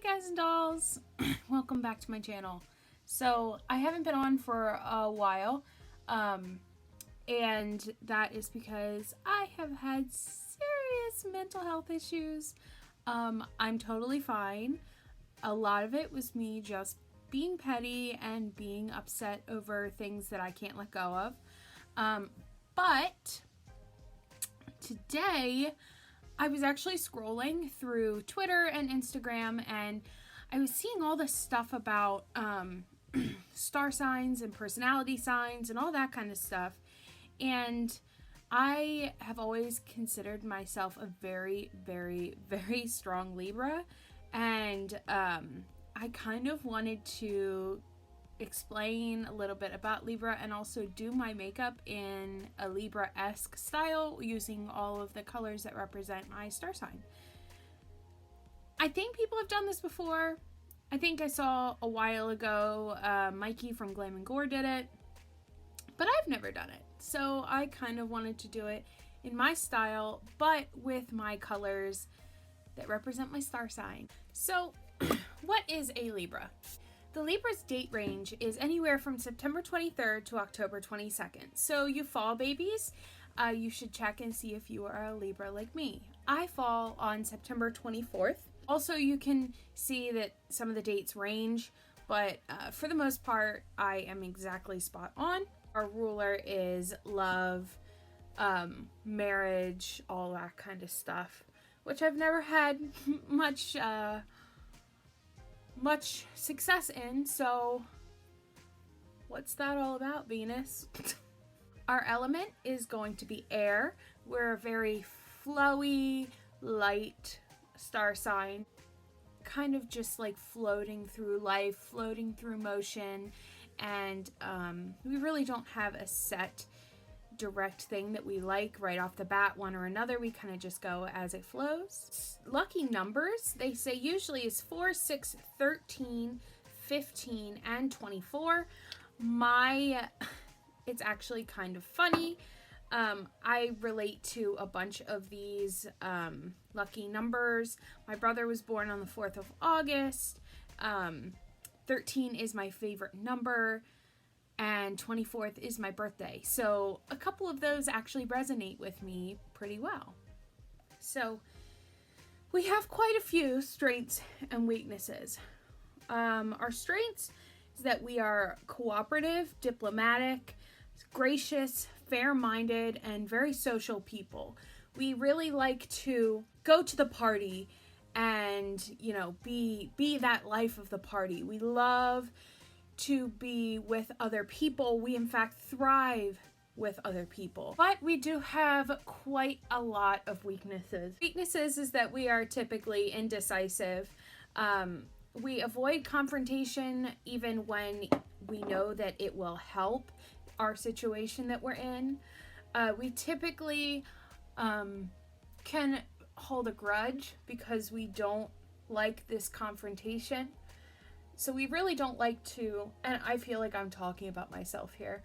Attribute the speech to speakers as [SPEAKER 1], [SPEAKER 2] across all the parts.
[SPEAKER 1] guys and dolls, welcome back to my channel. So I haven't been on for a while, and that is because I have had serious mental health issues. I'm totally fine. A lot of it was me just being petty and being upset over things that I can't let go of. But today I was actually scrolling through Twitter and Instagram, and I was seeing all this stuff about star signs and personality signs and all that kind of stuff. And I have always considered myself a very, very, very strong Libra. And I kind of wanted to explain a little bit about Libra and also do my makeup in a Libra-esque style using all of the colors that represent my star sign. I think people have done this before. I think I saw a while ago Mikey from Glam and Gore did it, but I've never done it. So I kind of wanted to do it in my style, but with my colors that represent my star sign. So what is a Libra? The Libra's date range is anywhere from September 23rd to October 22nd. So you fall babies, you should check and see if you are a Libra like me. I fall on September 24th. Also, you can see that some of the dates range, but for the most part, I am exactly spot on. Our ruler is love, marriage, all that kind of stuff, which I've never had much success in, so what's that all about, Venus? Our element is going to be air. We're a very flowy, light star sign, kind of just like floating through life, floating through motion, and we really don't have a set direct thing that we like right off the bat, one or another. We kind of just go as it flows. Lucky numbers, they say, usually is 4, 6, 13, 15, and 24. It's actually kind of funny. I relate to a bunch of these lucky numbers. My brother was born on the 4th of August. 13 is my favorite number, and 24th is my birthday. So a couple of those actually resonate with me pretty well. So we have quite a few strengths and weaknesses. Our strengths is that we are cooperative, diplomatic, gracious, fair-minded, and very social people. We really like to go to the party and, you know, be that life of the party. We love to be with other people. We in fact thrive with other people. But we do have quite a lot of weaknesses. Weaknesses is that we are typically indecisive. We avoid confrontation even when we know that it will help our situation that we're in. We typically can hold a grudge because we don't like this confrontation. So we really don't like to, and I feel like I'm talking about myself here.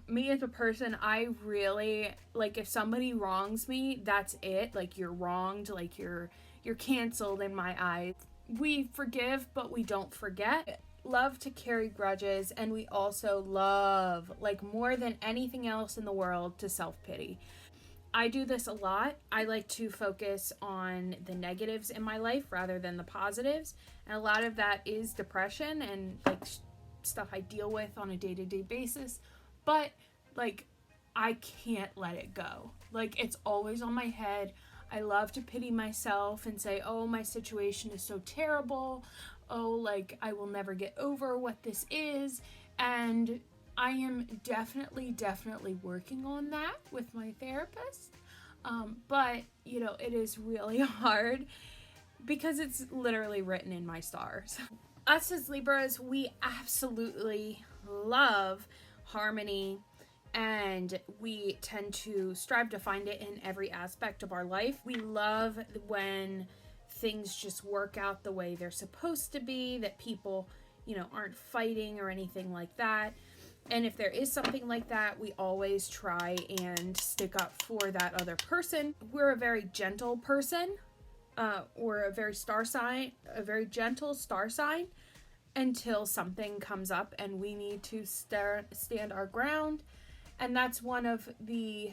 [SPEAKER 1] Me as a person, I really, like, if somebody wrongs me, that's it. Like, you're wronged, like you're canceled in my eyes. We forgive, but we don't forget. Love to carry grudges, and we also love, like more than anything else in the world, to self-pity. I do this a lot. I like to focus on the negatives in my life rather than the positives. And a lot of that is depression and like stuff I deal with on a day-to-day basis. But like, I can't let it go. Like, it's always on my head. I love to pity myself and say, oh, my situation is so terrible. Oh, like, I will never get over what this is. And I am definitely working on that with my therapist. But, you know, it is really hard because it's literally written in my stars. Us as Libras, we absolutely love harmony, and we tend to strive to find it in every aspect of our life. We love when things just work out the way they're supposed to be, that people, you know, aren't fighting or anything like that. And if there is something like that, we always try and stick up for that other person. We're a very gentle person. or a very gentle star sign, until something comes up and we need to stand our ground. And that's one of the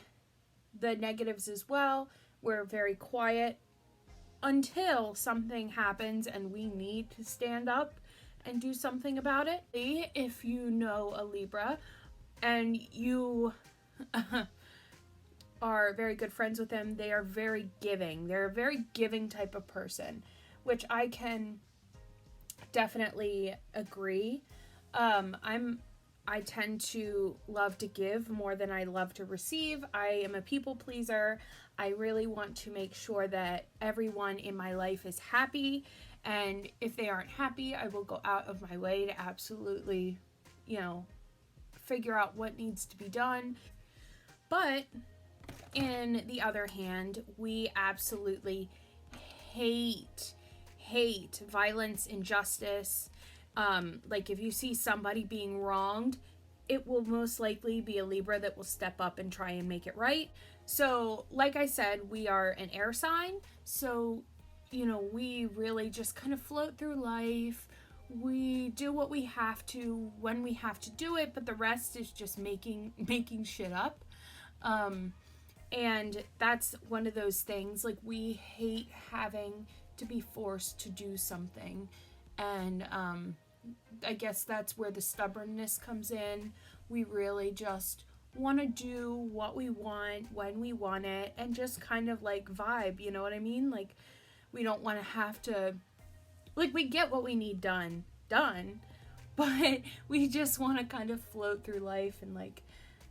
[SPEAKER 1] negatives as well. We're very quiet until something happens and we need to stand up and do something about it. If you know a Libra and you are very good friends with them, they are very giving. They're a very giving type of person, which I can definitely agree. I tend to love to give more than I love to receive. I am a people pleaser. I really want to make sure that everyone in my life is happy, and if they aren't happy, I will go out of my way to absolutely, figure out what needs to be done. But in the other hand, we absolutely hate violence, injustice. Like if you see somebody being wronged, it will most likely be a Libra that will step up and try and make it right. So like I said, we are an air sign, so we really just kind of float through life. We do what we have to when we have to do it, but the rest is just making shit up. And that's one of those things, like we hate having to be forced to do something. And I guess that's where the stubbornness comes in. We really just want to do what we want when we want it and just kind of like vibe, you know what I mean? Like we don't want to have to, like we get what we need done, but we just want to kind of float through life and like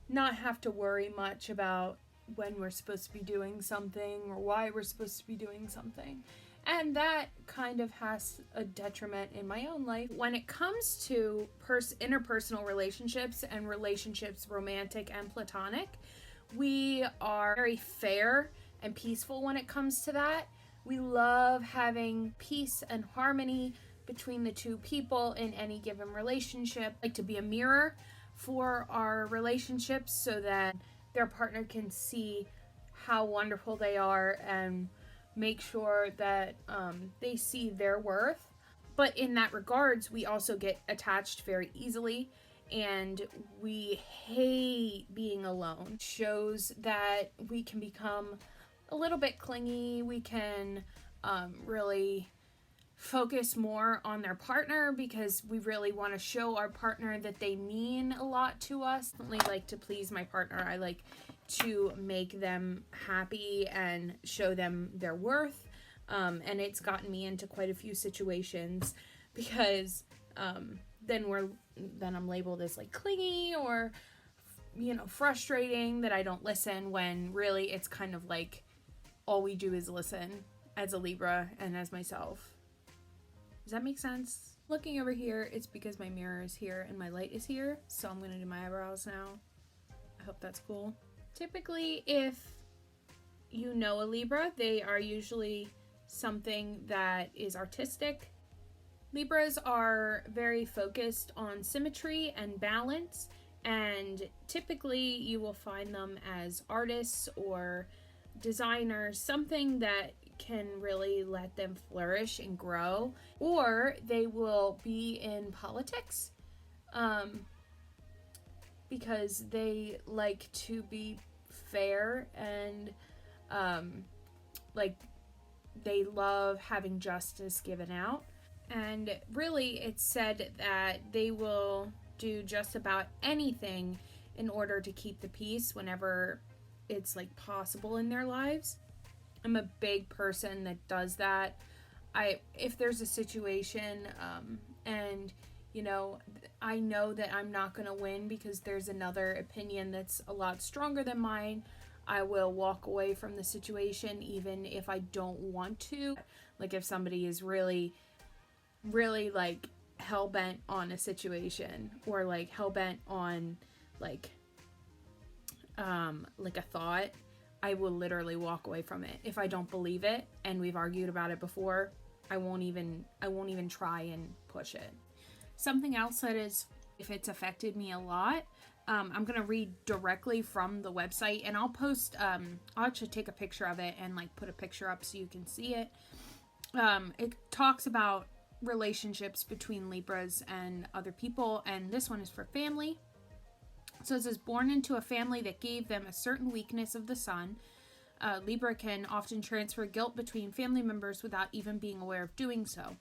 [SPEAKER 1] not have to worry much about when we're supposed to be doing something or why we're supposed to be doing something. And that kind of has a detriment in my own life. When it comes to interpersonal relationships and relationships, romantic and platonic, we are very fair and peaceful when it comes to that. We love having peace and harmony between the two people in any given relationship. Like to be a mirror for our relationships so that their partner can see how wonderful they are and make sure that they see their worth. But in that regards, we also get attached very easily, and we hate being alone. It shows that we can become a little bit clingy. We can really focus more on their partner because we really want to show our partner that they mean a lot to us. I definitely like to please my partner. I like to make them happy and show them their worth. And it's gotten me into quite a few situations because then I'm labeled as like clingy or frustrating that I don't listen, when really it's kind of like all we do is listen as a Libra and as myself. Does that make sense? Looking over here, it's because my mirror is here and my light is here, so I'm gonna do my eyebrows now. I hope that's cool. Typically, if you know a Libra, they are usually something that is artistic. Libras are very focused on symmetry and balance, and typically you will find them as artists or designers, something that can really let them flourish and grow. Or they will be in politics because they like to be fair and like they love having justice given out. And really it's said that they will do just about anything in order to keep the peace whenever it's like possible in their lives. I'm a big person that does that. If there's a situation and I know that I'm not going to win because there's another opinion that's a lot stronger than mine, I will walk away from the situation even if I don't want to. Like if somebody is really, really like hell-bent on a situation, or like hell-bent on like a thought, I will literally walk away from it. If I don't believe it and we've argued about it before, I won't even try and push it. Something else that is, if it's affected me a lot, I'm gonna read directly from the website, and I'll post I'll actually take a picture of it and like put a picture up so you can see it. It talks about relationships between Libras and other people, and this one is for family. So it says, born into a family that gave them a certain weakness of the sun, Libra can often transfer guilt between family members without even being aware of doing so.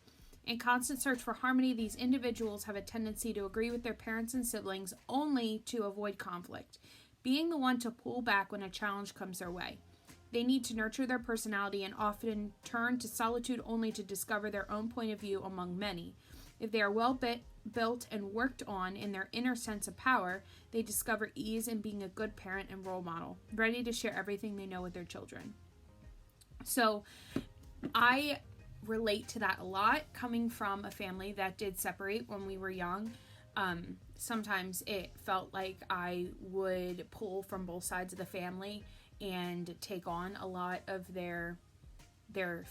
[SPEAKER 1] In constant search for harmony, these individuals have a tendency to agree with their parents and siblings only to avoid conflict, being the one to pull back when a challenge comes their way. They need to nurture their personality and often turn to solitude only to discover their own point of view among many. If they are well built and worked on in their inner sense of power, they discover ease in being a good parent and role model, ready to share everything they know with their children. So I relate to that a lot, coming from a family that did separate when we were young. Sometimes it felt like I would pull from both sides of the family and take on a lot of their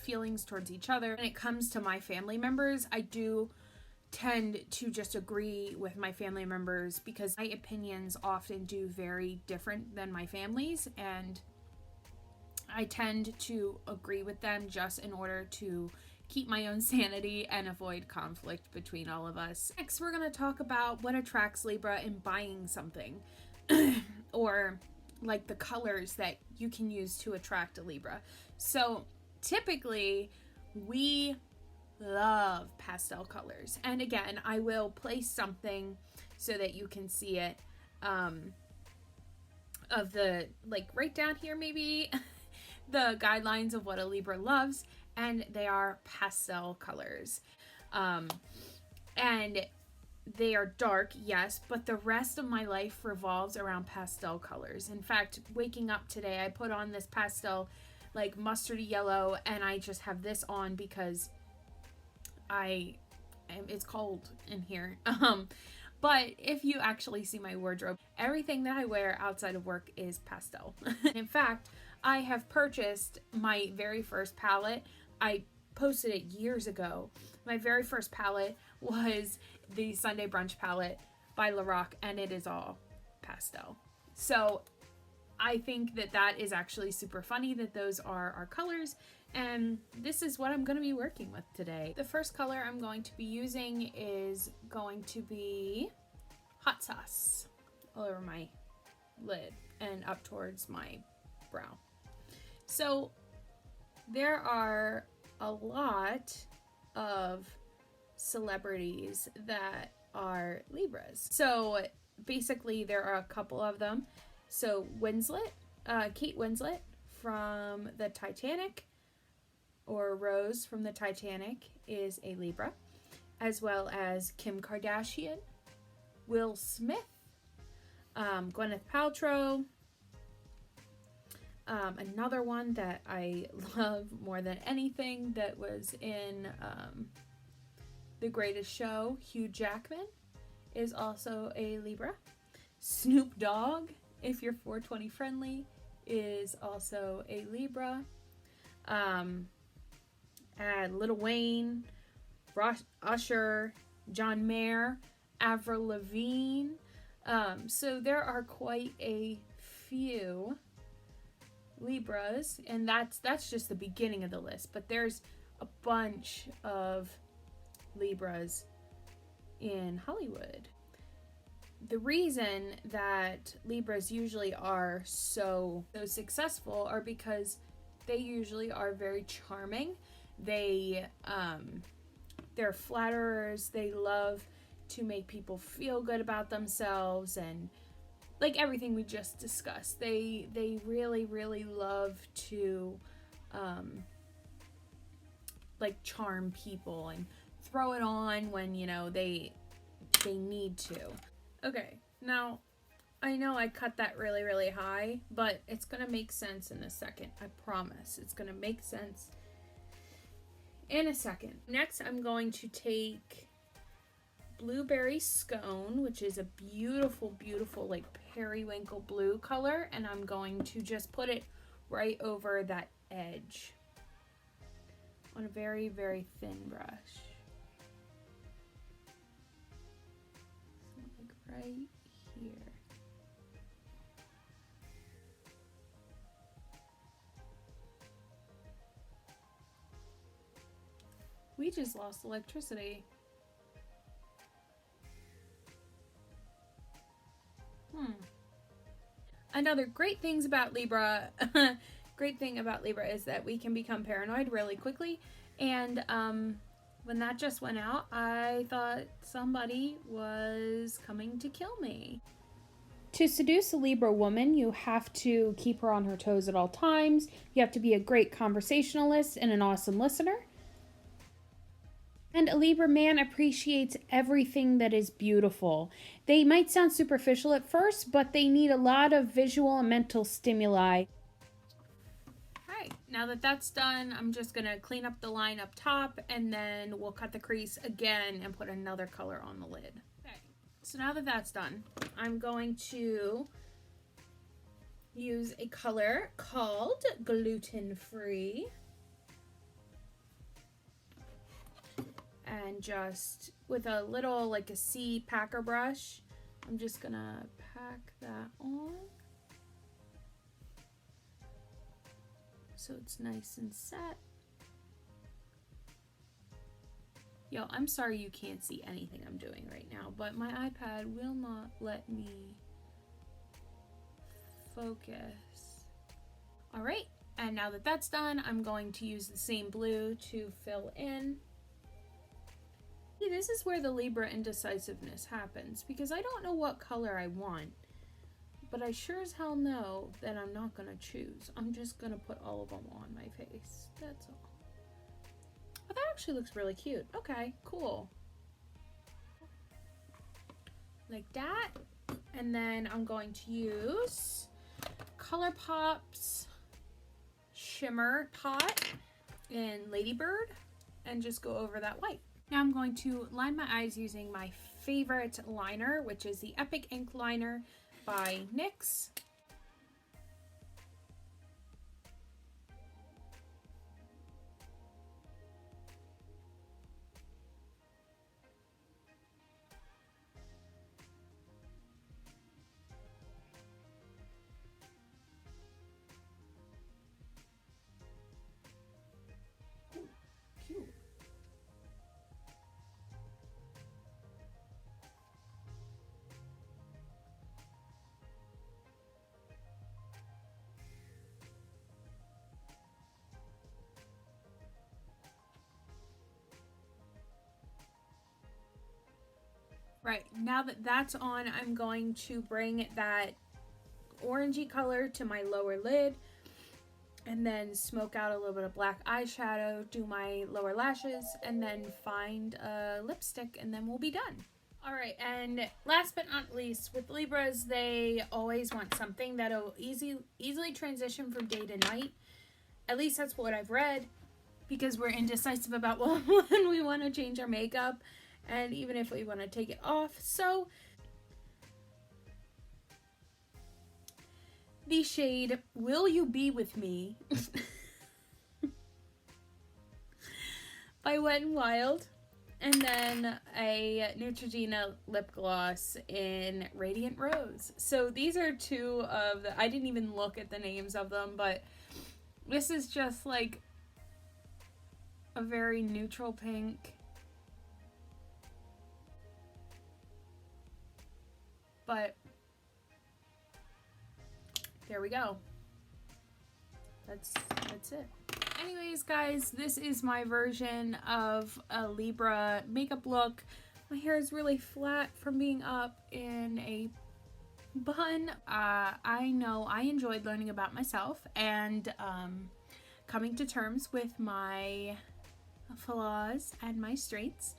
[SPEAKER 1] feelings towards each other. When it comes to my family members, I do tend to just agree with my family members because my opinions often do very different than my family's, and I tend to agree with them just in order to keep my own sanity and avoid conflict between all of us. Next, we're going to talk about what attracts Libra in buying something or like the colors that you can use to attract a Libra. So typically we love pastel colors, and again, I will place something so that you can see it of the, like, right down here maybe the guidelines of what a Libra loves, and they are pastel colors, and they are dark, yes, but the rest of my life revolves around pastel colors. In fact, waking up today, I put on this pastel, like, mustardy yellow, and I just have this on because it's cold in here. But if you actually see my wardrobe, everything that I wear outside of work is pastel. In fact, I have purchased my very first palette. I posted it years ago. My very first palette was the Sunday Brunch palette by Lorac, and it is all pastel. So I think that that is actually super funny that those are our colors, and this is what I'm going to be working with today. The first color I'm going to be using is going to be hot sauce all over my lid and up towards my brow. So there are a lot of celebrities that are Libras. So basically there are a couple of them. So Kate Winslet from the Titanic, or Rose from the Titanic, is a Libra, as well as Kim Kardashian, Will Smith, Gwyneth Paltrow. Another one that I love more than anything that was in The Greatest Show, Hugh Jackman, is also a Libra. Snoop Dogg, if you're 420 friendly, is also a Libra. Lil Wayne, Usher, John Mayer, Avril Lavigne. So there are quite a few Libras, and that's just the beginning of the list, but there's a bunch of Libras in Hollywood. The reason that Libras usually are so successful are because they usually are very charming. They're flatterers. They love to make people feel good about themselves, and like everything we just discussed, they really, really love to like charm people and throw it on when, you know, they need to. Okay, now I know I cut that really, really high, but it's gonna make sense in a second. I promise it's gonna make sense in a second. Next, I'm going to take Blueberry Scone, which is a beautiful, beautiful, like periwinkle blue color, and I'm going to just put it right over that edge on a very, very thin brush. So like right here. We just lost electricity. Another great thing about Libra is that we can become paranoid really quickly. And when that just went out, I thought somebody was coming to kill me. To seduce a Libra woman, you have to keep her on her toes at all times. You have to be a great conversationalist and an awesome listener. And a Libra man appreciates everything that is beautiful. They might sound superficial at first, but they need a lot of visual and mental stimuli. Alright, now that that's done, I'm just going to clean up the line up top, and then we'll cut the crease again and put another color on the lid. Okay, so now that that's done, I'm going to use a color called Gluten Free. And just with a little, like a C packer brush, I'm just gonna pack that on so it's nice and set. Yo, I'm sorry you can't see anything I'm doing right now, but my iPad will not let me focus. All right, and now that that's done, I'm going to use the same blue to fill in. This is where the Libra indecisiveness happens, because I don't know what color I want, but I sure as hell know that I'm not going to choose. I'm just going to put all of them on my face. That's all. Oh, that actually looks really cute. Okay, cool. Like that. And then I'm going to use ColourPop's Shimmer Pot in Ladybird and just go over that white. Now I'm going to line my eyes using my favorite liner, which is the Epic Ink Liner by NYX. Right, now that that's on, I'm going to bring that orangey color to my lower lid and then smoke out a little bit of black eyeshadow, do my lower lashes, and then find a lipstick, and then we'll be done. All right, and last but not least, with Libras, they always want something that'll easily transition from day to night. At least that's what I've read, because we're indecisive about when we want to change our makeup, and even if we want to take it off. So the shade Will You Be With Me by Wet n Wild, and then a Neutrogena lip gloss in Radiant Rose. So these are two of the, I didn't even look at the names of them, but this is just like a very neutral pink. But there we go. That's it. Anyways, guys, this is my version of a Libra makeup look. My hair is really flat from being up in a bun. I know I enjoyed learning about myself and coming to terms with my flaws and my strengths.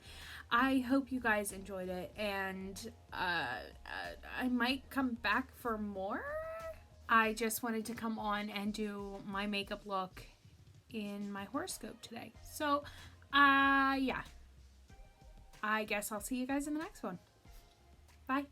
[SPEAKER 1] I hope you guys enjoyed it, and I might come back for more. I just wanted to come on and do my makeup look in my horoscope today. So, yeah. I guess I'll see you guys in the next one. Bye.